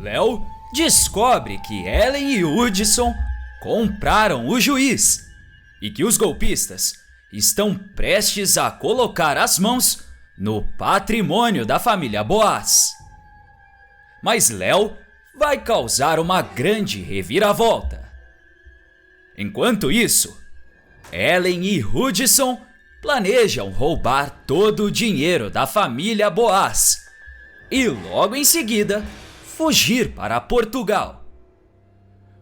Léo descobre que Ellen e Hudson compraram o juiz e que os golpistas estão prestes a colocar as mãos no patrimônio da família Boaz. Mas Léo vai causar uma grande reviravolta. Enquanto isso, Ellen e Hudson planejam roubar todo o dinheiro da família Boaz e logo em seguida fugir para Portugal.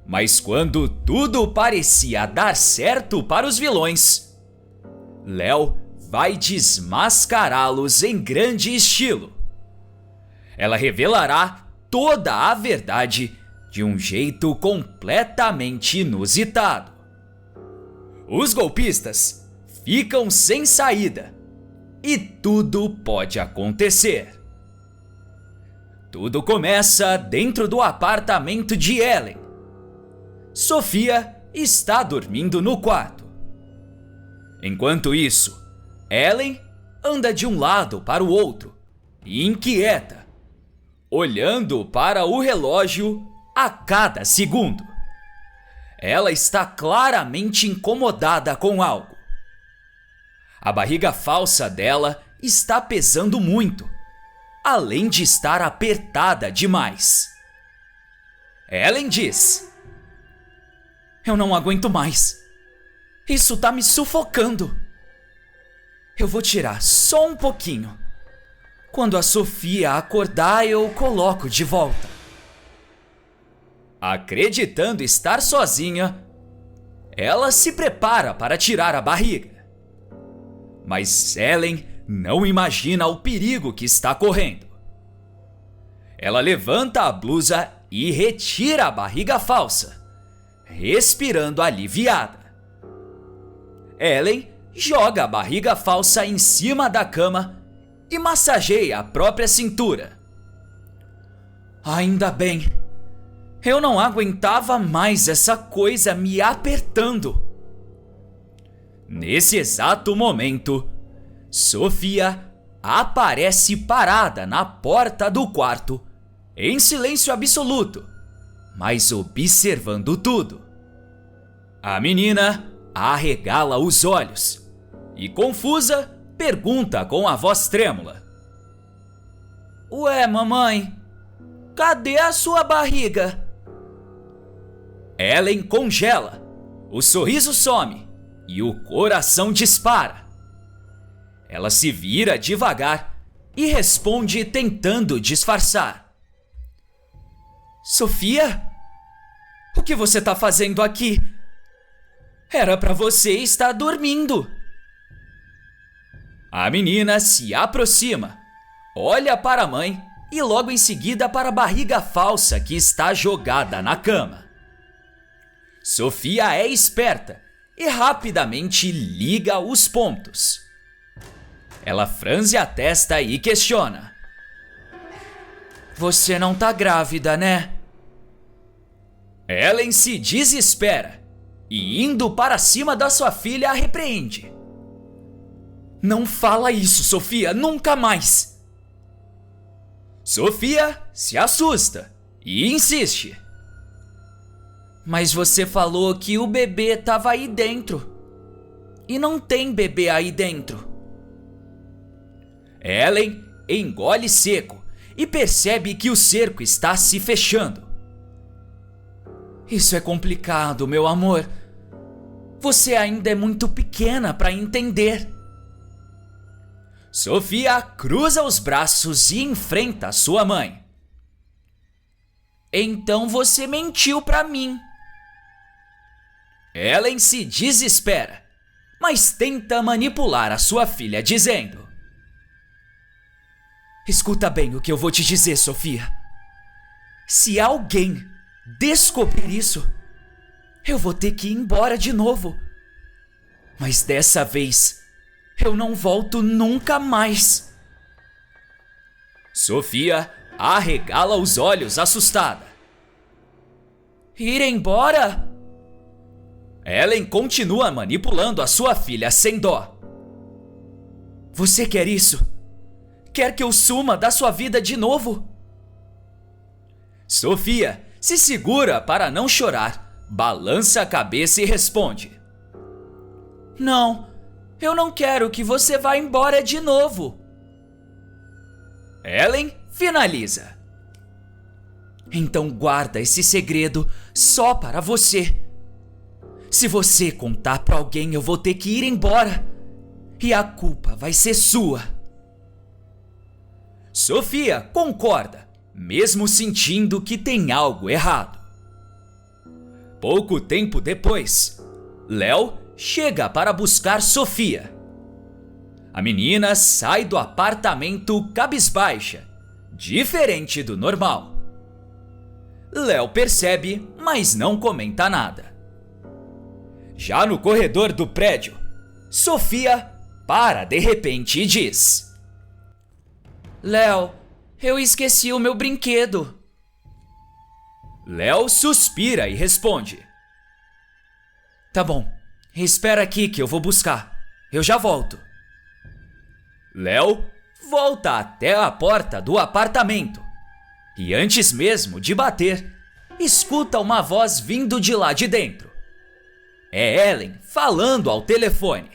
Mas quando tudo parecia dar certo para os vilões, Léo vai desmascará-los em grande estilo. Ela revelará toda a verdade de um jeito completamente inusitado. Os golpistas ficam sem saída e tudo pode acontecer. Tudo começa dentro do apartamento de Ellen. Sofia está dormindo no quarto. Enquanto isso, Ellen anda de um lado para o outro, inquieta, olhando para o relógio a cada segundo. Ela está claramente incomodada com algo. A barriga falsa dela está pesando muito, além de estar apertada demais. Ellen diz: "Eu não aguento mais. Isso tá me sufocando. Eu vou tirar só um pouquinho. Quando a Sofia acordar, eu coloco de volta." Acreditando estar sozinha, ela se prepara para tirar a barriga. Mas Ellen não imagina o perigo que está correndo. Ela levanta a blusa e retira a barriga falsa, respirando aliviada. Ellen joga a barriga falsa em cima da cama e massageia a própria cintura. Ainda bem, eu não aguentava mais essa coisa me apertando. Nesse exato momento, Sofia aparece parada na porta do quarto, em silêncio absoluto, mas observando tudo. A menina arregala os olhos e, confusa, pergunta com a voz trêmula: "Ué, mamãe, cadê a sua barriga?" Ellen congela, o sorriso some e o coração dispara. Ela se vira devagar e responde tentando disfarçar: "Sofia? O que você tá fazendo aqui? Era pra você estar dormindo." A menina se aproxima, olha para a mãe e logo em seguida para a barriga falsa que está jogada na cama. Sofia é esperta e rapidamente liga os pontos. Ela franze a testa e questiona: "Você não tá grávida, né?" Ellen se desespera e, indo para cima da sua filha, a repreende: "Não fala isso, Sofia, nunca mais." Sofia se assusta e insiste: "Mas você falou que o bebê estava aí dentro. E não tem bebê aí dentro." Ellen engole seco e percebe que o cerco está se fechando. "Isso é complicado, meu amor. Você ainda é muito pequena para entender." Sofia cruza os braços e enfrenta sua mãe. "Então você mentiu para mim." Ellen se desespera, mas tenta manipular a sua filha, dizendo: "Escuta bem o que eu vou te dizer, Sofia. Se alguém descobrir isso, eu vou ter que ir embora de novo. Mas dessa vez, eu não volto nunca mais." Sofia arregala os olhos assustada. "Ir embora?" Ellen continua manipulando a sua filha sem dó. "Você quer isso? Quer que eu suma da sua vida de novo?" Sofia se segura para não chorar, balança a cabeça e responde: Não, eu não quero que você vá embora de novo. Ellen finaliza: Então guarda esse segredo só para você. Se você contar para alguém, eu vou ter que ir embora. E a culpa vai ser sua. Sofia concorda, mesmo sentindo que tem algo errado. Pouco tempo depois, Léo chega para buscar Sofia. A menina sai do apartamento cabisbaixa, diferente do normal. Léo percebe, mas não comenta nada. Já no corredor do prédio, Sofia para de repente e diz: Léo, eu esqueci o meu brinquedo. Léo suspira e responde: Tá bom, espera aqui que eu vou buscar. Eu já volto. Léo volta até a porta do apartamento e antes mesmo de bater, escuta uma voz vindo de lá de dentro. É Ellen falando ao telefone.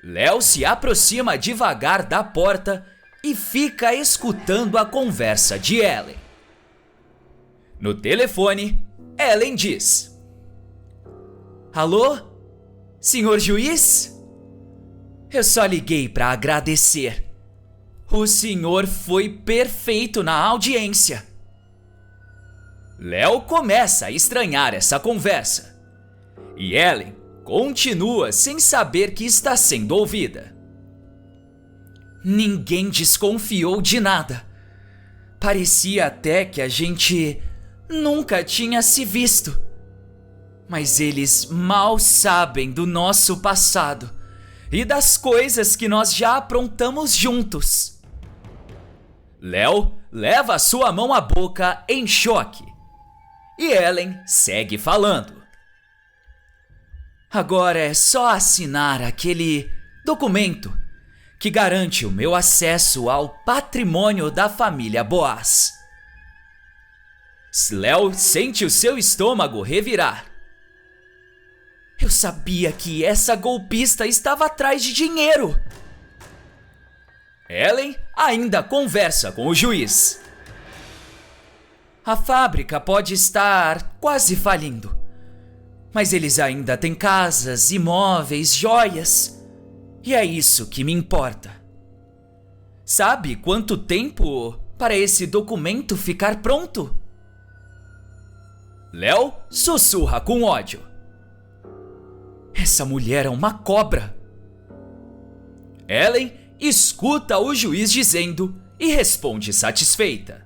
Léo se aproxima devagar da porta e fica escutando a conversa de Ellen. No telefone, Ellen diz: Alô? Senhor juiz? Eu só liguei para agradecer. O senhor foi perfeito na audiência. Léo começa a estranhar essa conversa. E Ellen continua sem saber que está sendo ouvida. Ninguém desconfiou de nada. Parecia até que a gente nunca tinha se visto. Mas eles mal sabem do nosso passado e das coisas que nós já aprontamos juntos. Léo leva sua mão à boca em choque. E Ellen segue falando. Agora é só assinar aquele documento que garante o meu acesso ao patrimônio da família Boaz. Léo sente o seu estômago revirar. Eu sabia que essa golpista estava atrás de dinheiro. Ellen ainda conversa com o juiz. A fábrica pode estar quase falindo, mas eles ainda têm casas, imóveis, joias. E é isso que me importa. Sabe quanto tempo para esse documento ficar pronto? Léo sussurra com ódio. Essa mulher é uma cobra. Ellen escuta o juiz dizendo e responde satisfeita.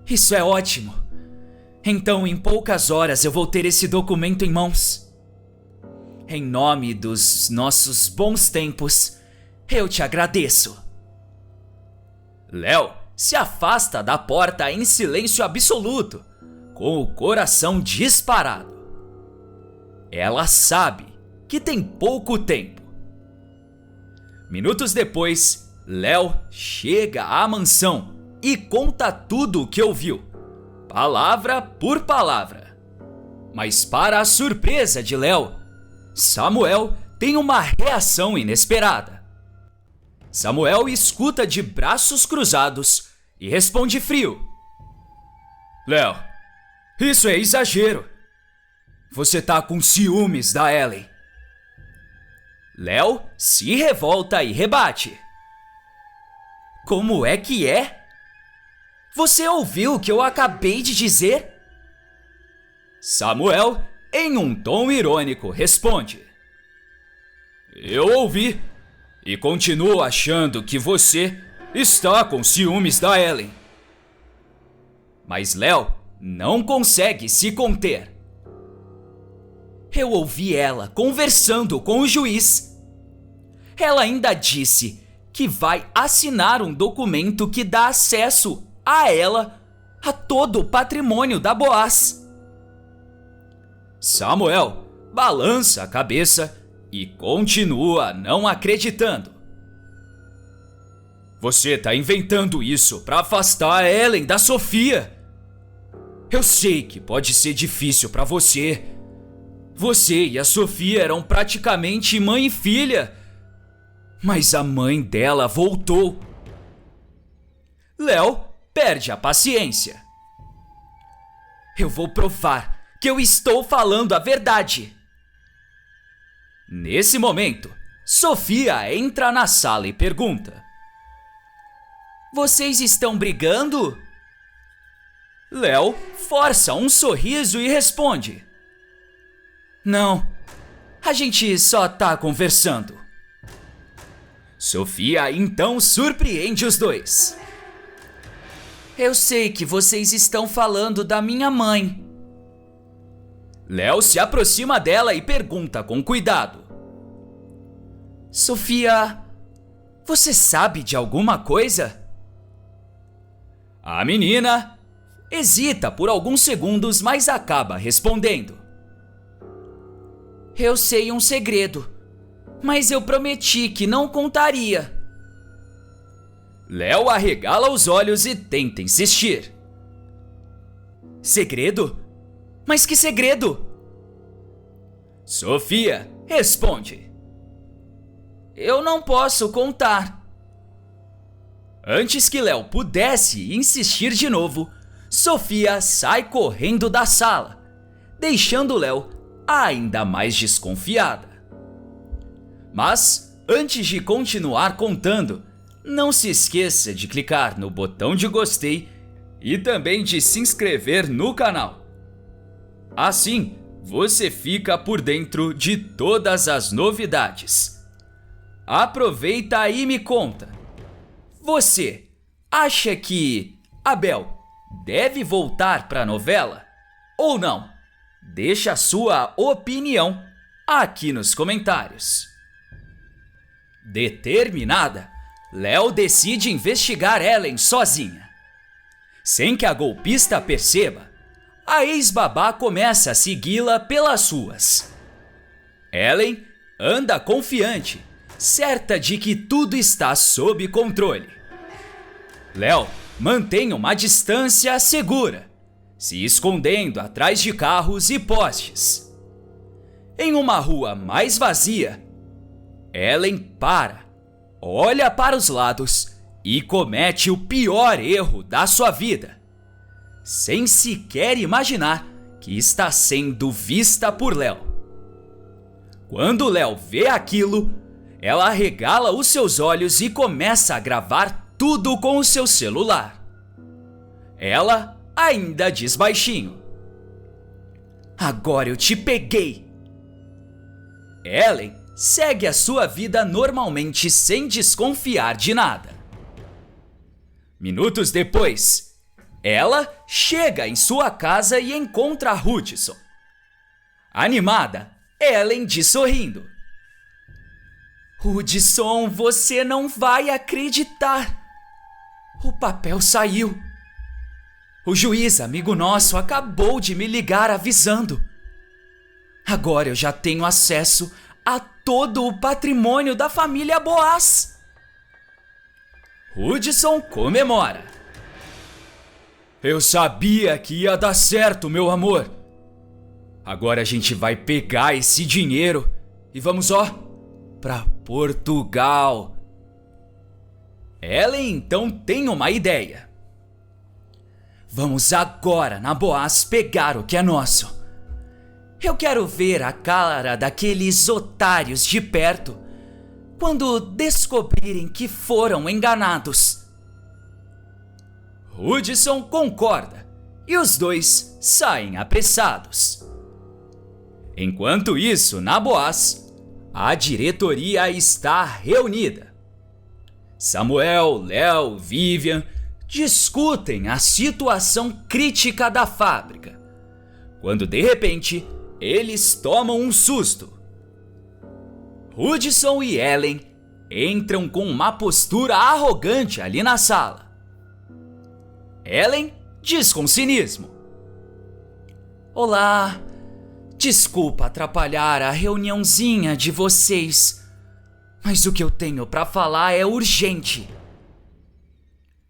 Isso é ótimo. Então, em poucas horas eu vou ter esse documento em mãos. Em nome dos nossos bons tempos, eu te agradeço. Léo se afasta da porta em silêncio absoluto, com o coração disparado. Ela sabe que tem pouco tempo. Minutos depois, Léo chega à mansão e conta tudo o que ouviu, palavra por palavra. Mas para a surpresa de Léo, Samuel tem uma reação inesperada. Samuel escuta de braços cruzados e responde frio. Léo, isso é exagero. Você tá com ciúmes da Ellen. Léo se revolta e rebate. Como é que é? Você ouviu o que eu acabei de dizer? Samuel, em um tom irônico, responde. Eu ouvi e continuo achando que você está com ciúmes da Ellen. Mas Léo não consegue se conter. Eu ouvi ela conversando com o juiz. Ela ainda disse que vai assinar um documento que dá acesso a ela, a todo o patrimônio da Boaz. Samuel balança a cabeça e continua não acreditando. Você tá inventando isso pra afastar a Ellen da Sofia. Eu sei que pode ser difícil pra você. Você e a Sofia eram praticamente mãe e filha. Mas a mãe dela voltou. Léo perde a paciência. Eu vou provar que eu estou falando a verdade. Nesse momento, Sofia entra na sala e pergunta: Vocês estão brigando? Léo força um sorriso e responde: Não, a gente só tá conversando. Sofia então surpreende os dois. Eu sei que vocês estão falando da minha mãe. Léo se aproxima dela e pergunta com cuidado: Sofia, você sabe de alguma coisa? A menina hesita por alguns segundos, mas acaba respondendo: Eu sei um segredo, mas eu prometi que não contaria. Léo arregala os olhos e tenta insistir. Segredo? Mas que segredo? Sofia responde: Eu não posso contar. Antes que Léo pudesse insistir de novo, Sofia sai correndo da sala, deixando Léo ainda mais desconfiada. Mas, antes de continuar contando, não se esqueça de clicar no botão de gostei e também de se inscrever no canal. Assim, você fica por dentro de todas as novidades. Aproveita e me conta. Você acha que Abel deve voltar para a novela ou não? Deixa a sua opinião aqui nos comentários. Determinada, Léo decide investigar Ellen sozinha. Sem que a golpista perceba, a ex-babá começa a segui-la pelas ruas. Ellen anda confiante, certa de que tudo está sob controle. Léo mantém uma distância segura, se escondendo atrás de carros e postes. Em uma rua mais vazia, Ellen para, olha para os lados e comete o pior erro da sua vida, sem sequer imaginar que está sendo vista por Léo. Quando Léo vê aquilo, ela arregala os seus olhos e começa a gravar tudo com o seu celular. Ela ainda diz baixinho: Agora eu te peguei. Ellen segue a sua vida normalmente sem desconfiar de nada. Minutos depois, ela chega em sua casa e encontra Hudson. Animada, Ellen diz sorrindo: Hudson, você não vai acreditar. O papel saiu. O juiz, amigo nosso, acabou de me ligar avisando. Agora eu já tenho acesso a todo o patrimônio da família Boaz. Hudson comemora. Eu sabia que ia dar certo, meu amor. Agora a gente vai pegar esse dinheiro e vamos, para Portugal. Ellen então tem uma ideia. Vamos agora na Boaz pegar o que é nosso. Eu quero ver a cara daqueles otários de perto quando descobrirem que foram enganados. Hudson concorda e os dois saem apressados. Enquanto isso, na Boaz, a diretoria está reunida. Samuel, Léo, Vivian discutem a situação crítica da fábrica, quando de repente eles tomam um susto. Hudson e Ellen entram com uma postura arrogante ali na sala. Ellen diz com cinismo: Olá, desculpa atrapalhar a reuniãozinha de vocês, mas o que eu tenho para falar é urgente.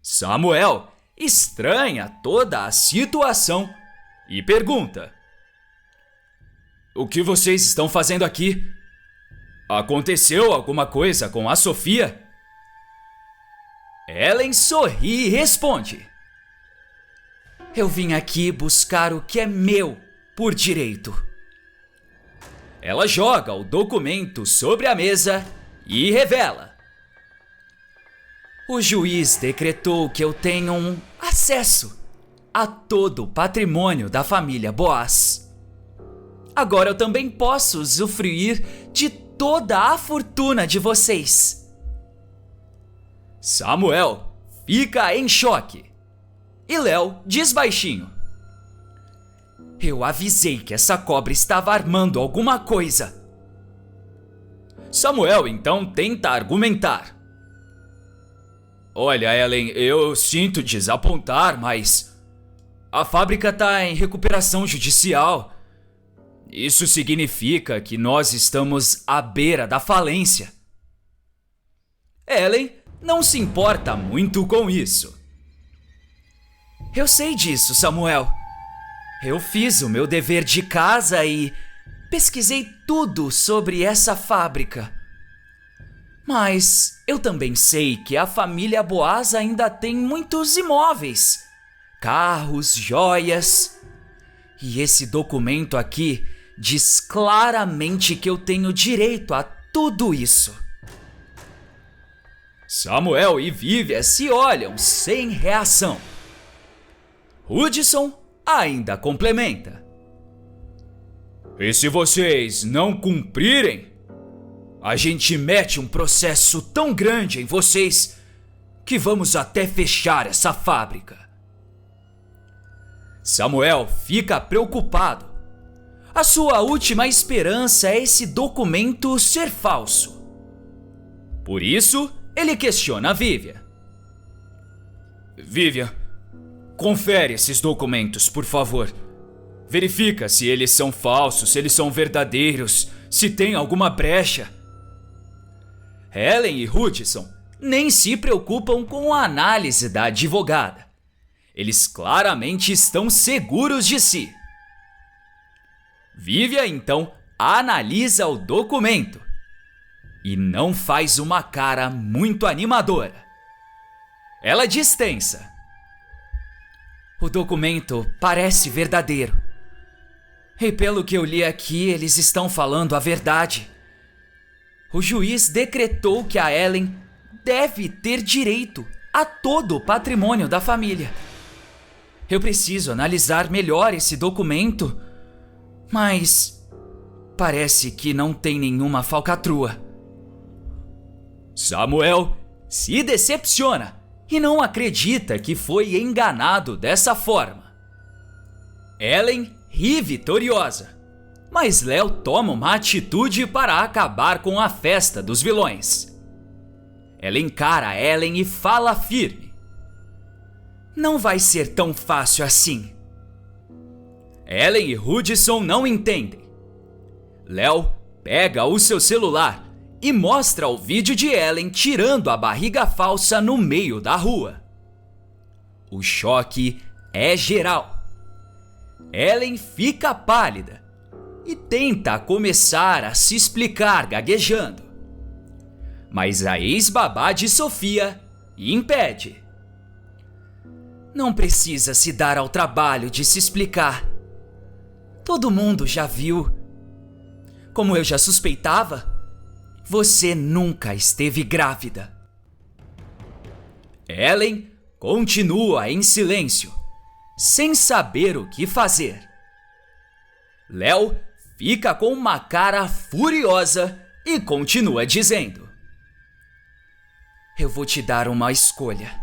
Samuel estranha toda a situação e pergunta: o que vocês estão fazendo aqui? Aconteceu alguma coisa com a Sofia? Ellen sorri e responde: eu vim aqui buscar o que é meu por direito. Ela joga o documento sobre a mesa e revela: o juiz decretou que eu tenho um acesso a todo o patrimônio da família Boaz. Agora eu também posso usufruir de toda a fortuna de vocês. Samuel fica em choque e Léo diz baixinho: eu avisei que essa cobra estava armando alguma coisa. Samuel então tenta argumentar: olha, Ellen, eu sinto desapontar, mas a fábrica está em recuperação judicial. Isso significa que nós estamos à beira da falência. Ellen não se importa muito com isso. Eu sei disso, Samuel. Eu fiz o meu dever de casa e pesquisei tudo sobre essa fábrica. Mas eu também sei que a família Boaz ainda tem muitos imóveis, carros, joias. E esse documento aqui diz claramente que eu tenho direito a tudo isso. Samuel e Vivian se olham sem reação. Hudson ainda complementa: e se vocês não cumprirem, a gente mete um processo tão grande em vocês que vamos até fechar essa fábrica. Samuel fica preocupado. A sua última esperança é esse documento ser falso. Por isso, ele questiona a Vivian: Vivian, confere esses documentos, por favor. Verifica se eles são falsos, se eles são verdadeiros, se tem alguma brecha. Ellen e Hudson nem se preocupam com a análise da advogada. Eles claramente estão seguros de si. Vivian então analisa o documento e não faz uma cara muito animadora. Ela diz tensa: o documento parece verdadeiro. E pelo que eu li aqui, eles estão falando a verdade. O juiz decretou que a Ellen deve ter direito a todo o patrimônio da família. Eu preciso analisar melhor esse documento, mas parece que não tem nenhuma falcatrua. Samuel se decepciona e não acredita que foi enganado dessa forma. Ellen ri vitoriosa, mas Léo toma uma atitude para acabar com a festa dos vilões. Ela encara Ellen e fala firme: não vai ser tão fácil assim. Ellen e Hudson não entendem. Léo pega o seu celular e mostra o vídeo de Ellen tirando a barriga falsa no meio da rua. O choque é geral. Ellen fica pálida e tenta começar a se explicar gaguejando. Mas a ex-babá de Sofia impede. Não precisa se dar ao trabalho de se explicar. Todo mundo já viu. Como eu já suspeitava, você nunca esteve grávida. Ellen continua em silêncio, sem saber o que fazer. Léo fica com uma cara furiosa e continua dizendo: eu vou te dar uma escolha.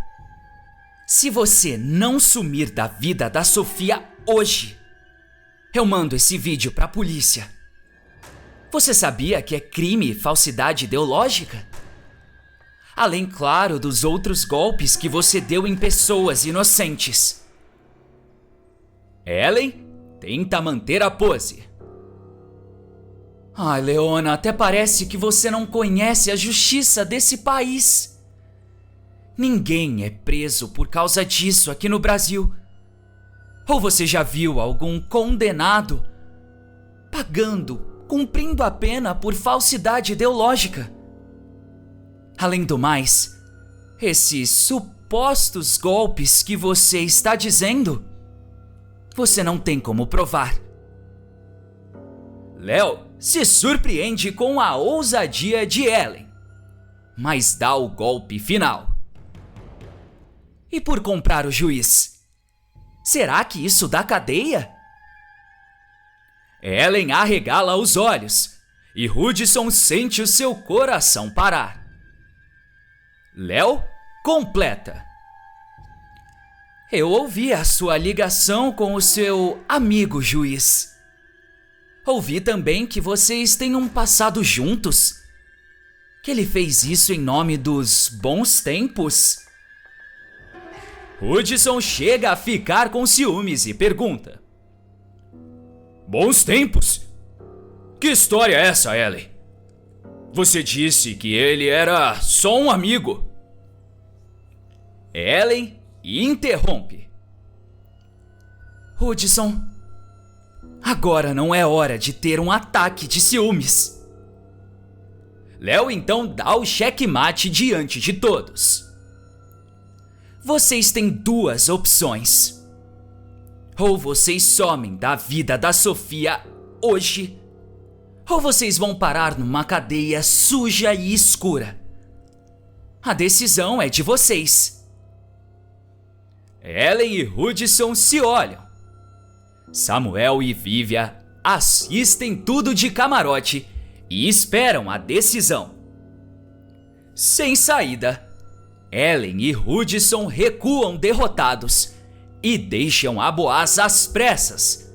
Se você não sumir da vida da Sofia hoje, eu mando esse vídeo pra polícia. Você sabia que é crime falsidade ideológica? Além, claro, dos outros golpes que você deu em pessoas inocentes. Ellen tenta manter a pose. Ai, Leona, até parece que você não conhece a justiça desse país. ninguém é preso por causa disso aqui no Brasil. Ou você já viu algum condenado cumprindo a pena por falsidade ideológica? Além do mais, esses supostos golpes que você está dizendo, você não tem como provar. Léo se surpreende com a ousadia de Ellen, mas dá o golpe final. E por comprar o juiz, será que isso dá cadeia? Ellen arregala os olhos e Hudson sente o seu coração parar. Léo completa. Eu ouvi a sua ligação com o seu amigo juiz. Ouvi também que vocês têm um passado juntos. Que ele fez isso em nome dos bons tempos. Hudson chega a ficar com ciúmes e pergunta: Bons tempos? Que história é essa, Ellen? Você disse que ele era só um amigo. Ellen interrompe. Hudson, agora não é hora de ter um ataque de ciúmes. Léo então dá o checkmate diante de todos. Vocês têm duas opções. Ou vocês somem da vida da Sofia hoje, ou vocês vão parar numa cadeia suja e escura. A decisão é de vocês. Ellen e Hudson se olham. Samuel e Vivian assistem tudo de camarote e esperam a decisão. Sem saída, Ellen e Hudson recuam derrotados e deixam a Boaz às pressas,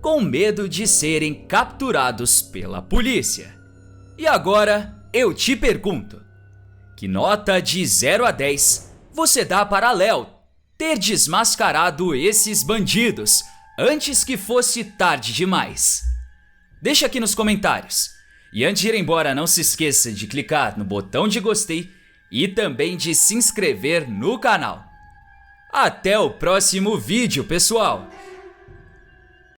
com medo de serem capturados pela polícia. E agora eu te pergunto, que nota de 0 a 10 você dá para Léo ter desmascarado esses bandidos antes que fosse tarde demais? Deixa aqui nos comentários. E antes de ir embora, não se esqueça de clicar no botão de gostei e também de se inscrever no canal. Até o próximo vídeo, pessoal!